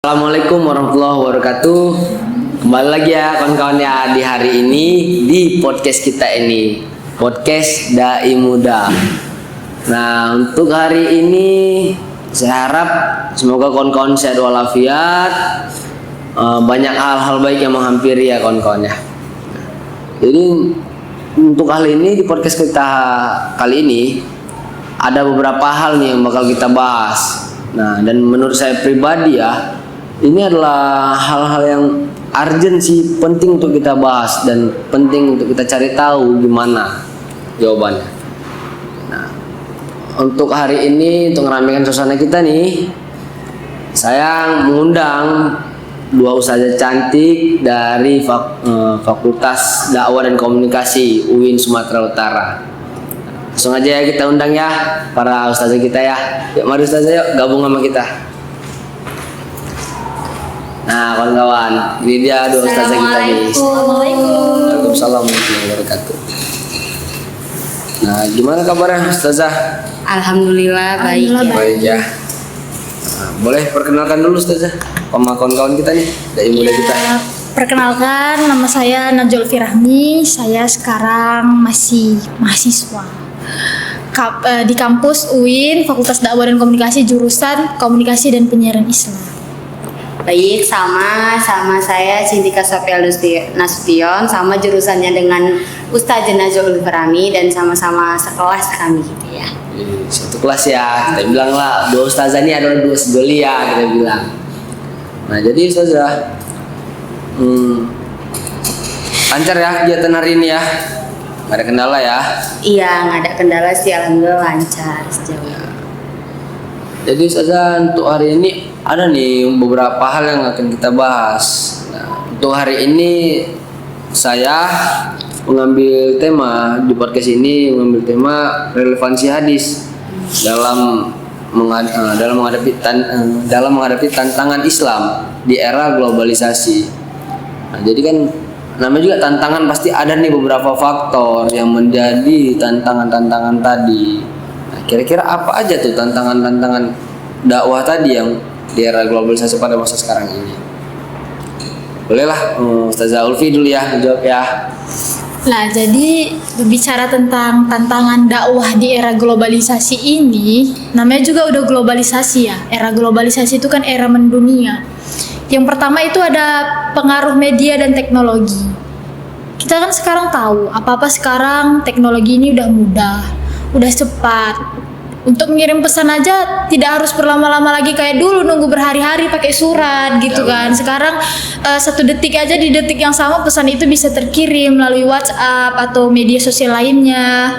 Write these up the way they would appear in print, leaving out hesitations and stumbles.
Assalamualaikum warahmatullahi wabarakatuh. Kembali lagi ya kawan-kawan ya di hari ini di podcast kita ini, podcast Dai Muda. Nah, untuk hari ini saya harap semoga kawan-kawan sehat walafiat, banyak hal-hal baik yang menghampiri ya kawan-kawan ya. Jadi untuk kali ini di podcast kita kali ini ada beberapa hal nih yang bakal kita bahas. Nah, dan menurut saya pribadi ya, ini adalah hal-hal yang urgent sih, penting untuk kita bahas dan penting untuk kita cari tahu gimana jawabannya. Nah, untuk hari ini untuk meramaikan suasana kita nih, saya mengundang dua ustazah cantik dari Fakultas Dakwah dan Komunikasi UIN Sumatera Utara. Langsung aja ya kita undang ya para ustazah kita ya. Yuk mari ustazah yuk gabung sama kita. Nah kawan-kawan, ini dia dua ustazah kita nih. Assalamualaikum. Waalaikumsalam warahmatullahi wabarakatuh. Nah gimana kabarnya ustazah? Alhamdulillah baik ya. Baik ya. Nah, boleh perkenalkan dulu ustazah sama kawan-kawan kita nih, dari muda kita. Perkenalkan, nama saya Najul Firahmi. Saya sekarang masih mahasiswa di kampus UIN Fakultas Dakwah dan Komunikasi, jurusan Komunikasi dan Penyiaran Islam. Baik, sama saya Cintika Sofial Nasution, sama jurusannya dengan Ustazah Najul Firahmi dan sama-sama sekelas kami gitu ya. Satu kelas ya, kita bilang lah dua ustazah ini adalah dua sejoli ya kita bilang. Nah jadi ustazah, lancar ya kegiatan hari ini ya, nggak ada kendala ya? Iya, nggak ada kendala sih, alhamdulillah lancar sejauh ini. Jadi ustazah untuk hari ini ada nih beberapa hal yang akan kita bahas. Nah, untuk hari ini saya mengambil tema di podcast ini, mengambil tema relevansi hadis dalam menghadapi tantangan Islam di era globalisasi. Nah, jadi kan namanya juga tantangan, pasti ada nih beberapa faktor yang menjadi tantangan-tantangan tadi. Nah, kira-kira apa aja tuh tantangan-tantangan dakwah tadi yang di era globalisasi pada masa sekarang ini? Bolehlah Ustazah Ulfi dulu ya menjawab ya. Nah, jadi berbicara tentang tantangan dakwah di era globalisasi ini, namanya juga udah globalisasi ya. Era globalisasi itu kan era mendunia. Yang pertama itu ada pengaruh media dan teknologi. Kita kan sekarang tahu, apa-apa sekarang teknologi ini udah mudah, udah cepat. Untuk mengirim pesan aja tidak harus berlama-lama lagi kayak dulu nunggu berhari-hari pakai surat gitu kan. Sekarang 1 detik aja, di detik yang sama pesan itu bisa terkirim melalui WhatsApp atau media sosial lainnya.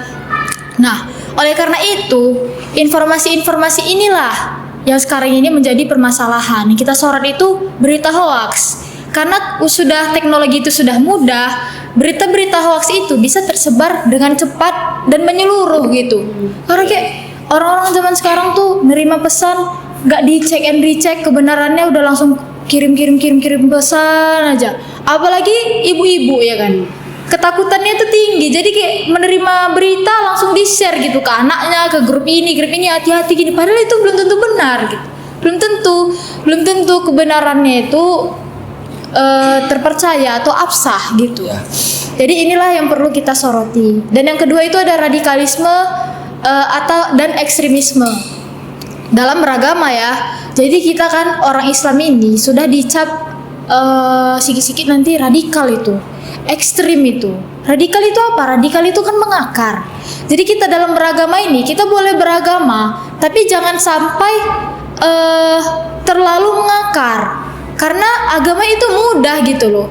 Nah, oleh karena itu informasi-informasi inilah yang sekarang ini menjadi permasalahan. Kita sorot itu berita hoaks. Karena sudah teknologi itu sudah mudah, berita-berita hoaks itu bisa tersebar dengan cepat dan menyeluruh gitu. Karena kayak orang-orang zaman sekarang tuh nerima pesan nggak dicek and recheck kebenarannya, udah langsung kirim pesan aja. Apalagi ibu-ibu ya kan, ketakutannya tuh tinggi. Jadi kayak menerima berita langsung di-share gitu ke anaknya, ke grup ini hati-hati gini. Padahal itu belum tentu benar gitu. Belum tentu kebenarannya itu terpercaya atau absah gitu. Jadi inilah yang perlu kita soroti. Dan yang kedua itu ada radikalisme dan ekstremisme dalam beragama ya. Jadi kita kan orang Islam ini sudah dicap sikit-sikit nanti radikal itu, ekstrim itu. Radikal itu apa? Radikal itu kan mengakar. Jadi kita dalam beragama ini kita boleh beragama, tapi jangan sampai terlalu mengakar. Karena agama itu mudah gitu loh.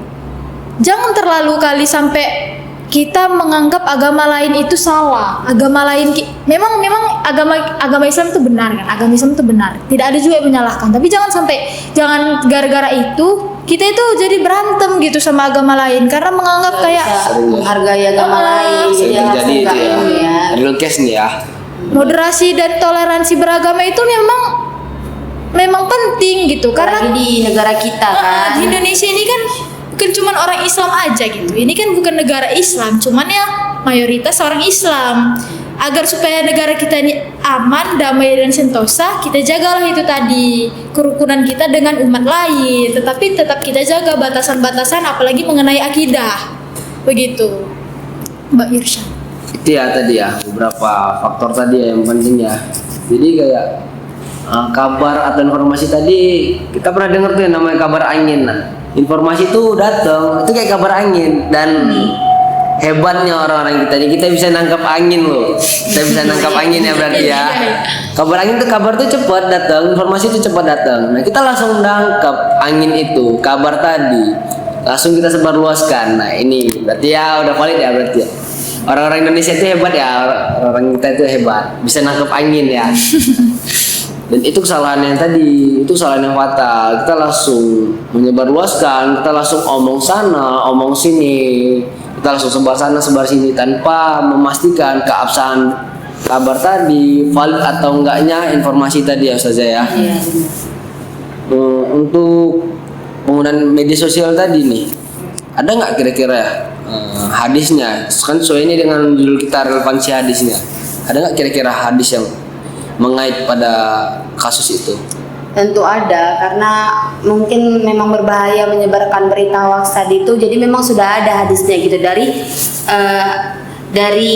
Jangan terlalu kali sampai kita menganggap agama lain itu salah. Agama lain memang agama Islam itu benar kan? Agama Islam itu benar. Tidak ada juga yang menyalahkan. Tapi jangan gara-gara itu kita itu jadi berantem gitu sama agama lain karena menganggap kayak Menghargai agama lain. Sering terjadi itu ya. Real case nih ya. Moderasi dan toleransi beragama itu memang penting gitu. Karena Apalagi di negara kita kan. di Indonesia ini kan bukan cuma orang Islam aja gitu. Ini kan bukan negara Islam, cuman ya mayoritas orang Islam. Agar supaya negara kita ini aman, damai dan sentosa, kita jagalah itu tadi kerukunan kita dengan umat lain, tetapi tetap kita jaga batasan-batasan apalagi mengenai akidah. Begitu, Mbak Irsya. Itu ya tadi ya beberapa faktor tadi ya yang penting ya. Jadi kayak kabar atau informasi tadi kita pernah dengar tuh yang namanya kabar angin. Nah, informasi itu datang itu kayak kabar angin dan hebatnya orang-orang kita bisa nangkap angin loh. Kita bisa nangkap angin ya berarti ya. Kabar angin tuh kabar tuh cepat datang, informasi itu cepat datang. Nah, kita langsung nangkap angin itu, kabar tadi. Langsung kita sebarluaskan. Nah, ini berarti ya udah valid ya berarti ya. Orang-orang Indonesia itu hebat ya, orang kita itu hebat, bisa nangkep angin ya. Dan itu kesalahan yang tadi, itu kesalahan yang fatal. Kita langsung menyebarluaskan, kita langsung omong sana, omong sini, kita langsung sebar sana, sebar sini tanpa memastikan keabsahan kabar tadi, valid atau enggaknya informasi tadi ya Ustazah ya. Iya. Untuk penggunaan media sosial tadi nih, ada nggak kira-kira hadisnya? Kan sesuai ini dengan judul kita, relevansi hadisnya. Ada nggak kira-kira hadis yang mengait pada kasus itu? Tentu ada, karena mungkin memang berbahaya menyebarkan berita hoax tadi itu. Jadi memang sudah ada hadisnya gitu dari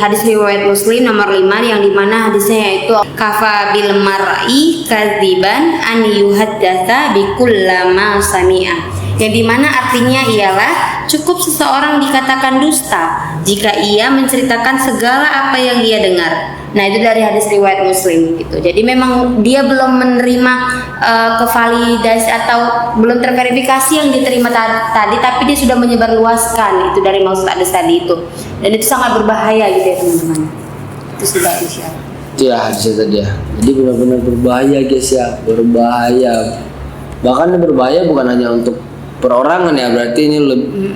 hadis riwayat Muslim nomor 5 yang dimana hadisnya yaitu kafa bil mar'i kadziban an yuhaddatsa bi kullama sami'a. Yang dimana artinya ialah cukup seseorang dikatakan dusta jika ia menceritakan segala apa yang ia dengar. Nah, itu dari hadis riwayat Muslim gitu. Jadi memang dia belum menerima kevalidasi atau belum terverifikasi yang diterima tadi, tapi dia sudah menyebarluaskan itu dari maksud hadis tadi itu. Dan itu sangat berbahaya gitu ya teman-teman. Itu sudah insyaallah. Itu ya hadisnya tadi ya. Jadi benar-benar berbahaya guys ya, berbahaya. Bahkan berbahaya bukan hanya untuk perorangan ya, berarti ini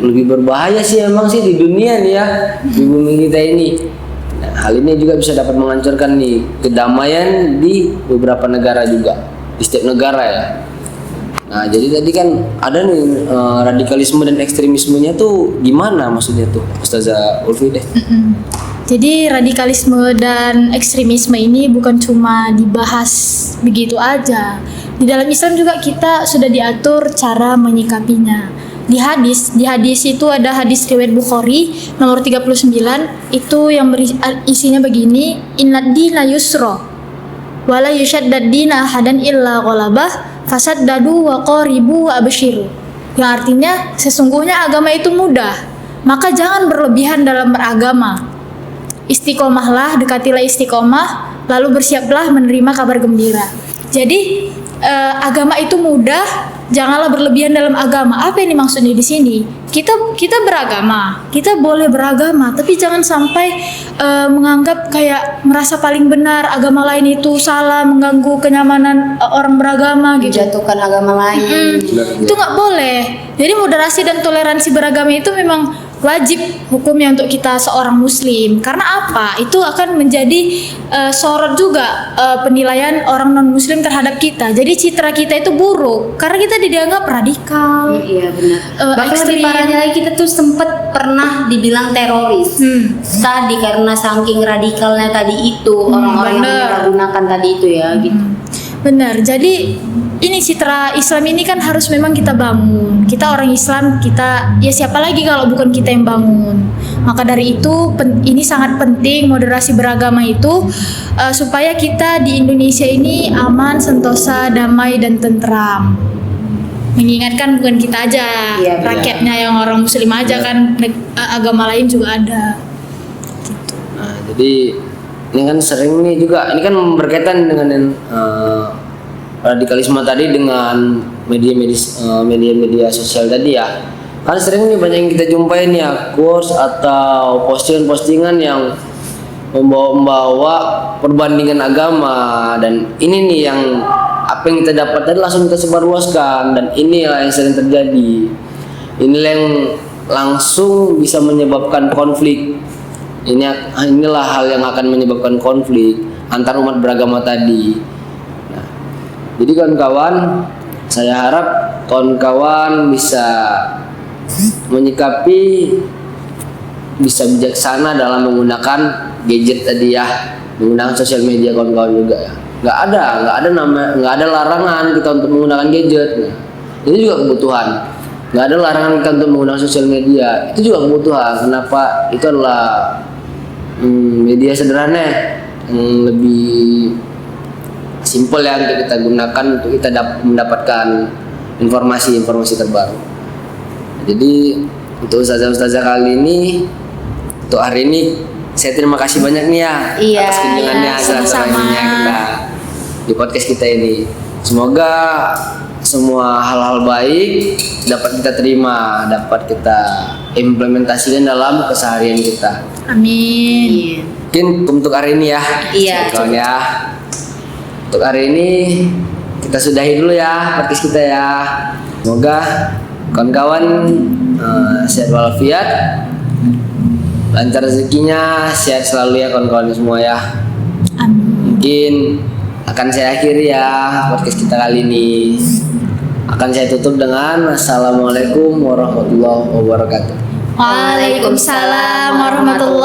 lebih berbahaya sih emang sih di dunia nih ya, di bumi kita ini. Nah, hal ini juga bisa dapat menghancurkan nih kedamaian di beberapa negara juga, di setiap negara ya. Nah, jadi tadi kan ada nih radikalisme dan ekstremismenya tuh gimana maksudnya tuh, Ustazah Ulfi deh. Jadi radikalisme dan ekstremisme ini bukan cuma dibahas begitu aja. Di dalam Islam juga kita sudah diatur cara menyikapinya. Di hadis itu ada hadis riwayat Bukhari nomor 39, itu yang isinya begini, innad dina yusra wala yushaddad dina ahadan illa ghalabah fasaddadu wa qaribu wa abshiru. Yang artinya sesungguhnya agama itu mudah, maka jangan berlebihan dalam beragama. Istiqomahlah, dekatilah istiqomah, lalu bersiaplah menerima kabar gembira. Jadi agama itu mudah, janganlah berlebihan dalam agama. Apa ini maksudnya di sini? Kita beragama, kita boleh beragama, tapi jangan sampai menganggap kayak merasa paling benar, agama lain itu salah, mengganggu kenyamanan orang beragama gitu. Menjatuhkan agama lain. Itu nggak boleh. Jadi moderasi dan toleransi beragama itu memang wajib hukumnya untuk kita seorang muslim. Karena apa? Itu akan menjadi sorot juga penilaian orang non muslim terhadap kita. Jadi citra kita itu buruk karena kita dianggap radikal. Iya benar. Bahkan lebih parahnya lagi, kita tuh sempat pernah dibilang teroris. Tadi karena saking radikalnya tadi itu orang-orang yang menyalahgunakan tadi itu ya gitu. Benar. Jadi ini citra Islam ini kan harus memang kita bangun. Kita orang Islam, kita ya siapa lagi kalau bukan kita yang bangun. Maka dari itu ini sangat penting moderasi beragama itu supaya kita di Indonesia ini aman, sentosa, damai dan tentram. Mengingatkan bukan kita aja, rakyatnya yang orang muslim aja kan, agama lain juga ada. Gitu. Nah, jadi ini kan sering nih juga, ini kan berkaitan dengan radikalisme tadi dengan media sosial tadi ya. Kan sering nih banyak yang kita jumpain ya, quotes atau postingan-postingan yang membawa perbandingan agama, dan ini nih yang apa yang kita dapat tadi langsung kita sebarluaskan, dan inilah yang sering terjadi. Inilah yang langsung bisa menyebabkan konflik. Inilah hal yang akan menyebabkan konflik antar umat beragama tadi. Nah, jadi kawan-kawan, saya harap kawan-kawan bisa menyikapi, bisa bijaksana dalam menggunakan gadget tadi ya. menggunakan sosial media kawan-kawan juga ya. Nggak ada larangan kita untuk menggunakan gadget. Nah, itu juga kebutuhan. Nggak ada larangan kita untuk menggunakan sosial media, itu juga kebutuhan. Kenapa? Itu adalah media sederhana yang lebih simpel ya untuk kita gunakan untuk kita mendapatkan informasi terbaru. Jadi untuk ustazah kali ini, untuk hari ini saya terima kasih banyak nih ya Iya, atas kunjungannya, silaturahminya kita di podcast kita ini. Semoga semua hal-hal baik dapat kita terima, dapat kita implementasikan dalam keseharian kita. Amin. Mungkin untuk hari ini ya, Iya. kawan ya. Untuk hari ini kita sudahi dulu ya podcast kita ya. Semoga kawan-kawan sehat walafiat, lancar rezekinya, sehat selalu ya kawan-kawan semua ya. Amin. Mungkin akan saya akhiri ya podcast kita kali ini. Akan saya tutup dengan Assalamualaikum warahmatullahi wabarakatuh. Waalaikumsalam warahmatullahi